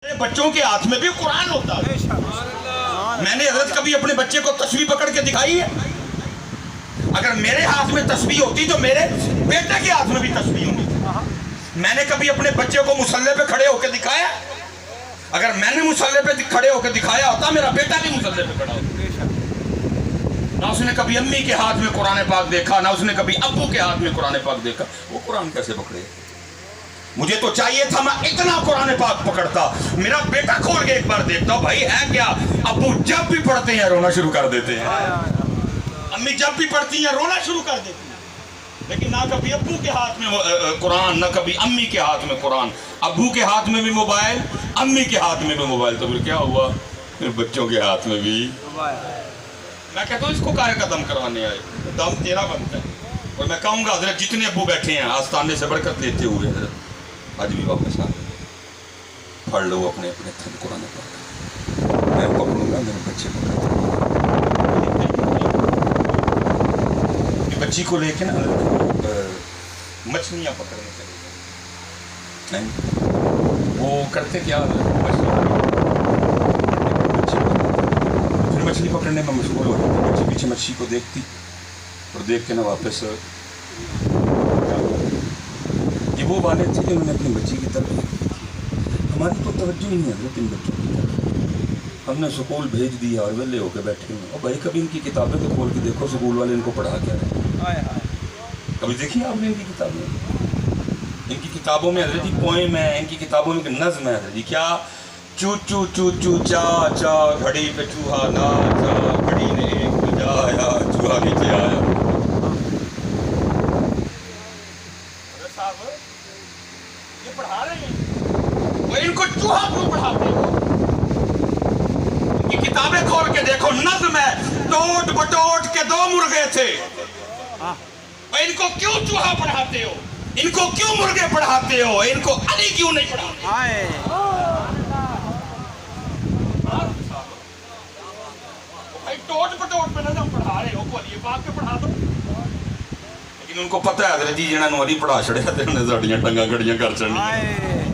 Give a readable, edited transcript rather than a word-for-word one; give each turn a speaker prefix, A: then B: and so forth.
A: بچوں کے ہاتھ میں بھی قرآن ہوتا ہے. میں نے حضرت کبھی اپنے بچے کو تسبیح پکڑ کے دکھائی ہے؟ اگر میرے ہاتھ میں تسبیح ہوتی تو میرے بیٹے کے ہاتھ میں بھی تسبیح ہوتی. میں نے کبھی اپنے بچے کو مصلی پہ کھڑے ہو کے دکھایا؟ اگر میں نے مصلی پہ کھڑے ہو کے دکھایا ہوتا میرا بیٹا بھی مصلی پہ کھڑا ہوتا. نہ اس نے کبھی امی کے ہاتھ میں قرآن پاک دیکھا، نہ اس نے کبھی ابو کے ہاتھ میں قرآن پاک دیکھا. وہ قرآن کیسے پکڑے؟ مجھے تو چاہیے تھا میں اتنا قرآن پاک پکڑتا، میرا بیٹا کھول کے ایک بار دیکھتا ہوں بھائی ہے کیا. ابو جب بھی پڑھتے ہیں رونا شروع کر دیتے ہیں، امی جب بھی پڑھتی ہیں رونا شروع کر دیتی ہیں. لیکن نہ کبھی ابو کے ہاتھ میں قرآن، نہ کبھی امی کے ہاتھ میں قرآن. ابو کے ہاتھ میں بھی موبائل، امی کے ہاتھ میں بھی موبائل. تو پھر کیا ہوا؟ پھر بچوں کے ہاتھ میں بھی. میں کہتا ہوں اس کو کاہے قدم کروانے آئے؟ دم تیرا بنتا ہے. اور میں کہوں گا حضرت جتنے ابو بیٹھے ہیں آستانے سے برکت لیتے ہوئے حضرت آج بھی واپس آ پڑھ لو اپنے اپنے تھن قرآن پاک. میں پکڑوں گا، میرے بچے پکڑ بچی کو لے کے نا مچھلیاں پکڑنے چلے گئے. وہ کرتے کیا پھر مچھلی پکڑنے میں مشغول ہو جاتی. بچی پیچھے مچھلی کو دیکھتی اور دیکھ کے نا واپس. یہ وہ والد تھے جنہوں نے اپنی بچی کی طرف ہماری تو توجہ ہی نہیں حضرت ان بچوں کی طرف. ہم نے سکول بھیج دیا اور ویلے ہو کے بیٹھے ہیں. اور بھائی کبھی ان کی کتابیں تو کھول کے دیکھو سکول والے ان کو پڑھا کیا رہے. کبھی دیکھیے آپ نے ان کی کتابیں؟ ان کی کتابوں میں حضرت جی پوئم ہے، ان کی کتابوں میں نظم ہے حضرت جی. کیا چو چو چو چو چا چا گھڑی پہ چوہا ناچا، گھڑی نے ایک بجایا چوہا نیچے آیا. یہ پڑھا رہے ہیں وہ ان کو چوہا کیوں پڑھاتے ہو؟ ان کی کتابیں کھول کے دیکھو نظم ہے. ٹوٹ بٹوٹ کے دو مرغے تھے. ان کو کیوں چوہا پڑھاتے ہو؟ ان کو کیوں مرغے پڑھاتے ہو؟ ان کو علی کیوں نہیں پڑھاتے؟ ٹوٹ بٹوٹ پہ نظم پڑھا رہے ہو کو علی پاک کے پڑھا دو. لیکن ان کو پتہ ہے حضرت جی جنہاں نو علی پڑھا چھڑیا تے انہیں ساڈیاں ٹنگاں گھڑیاں کر چڑنیاں.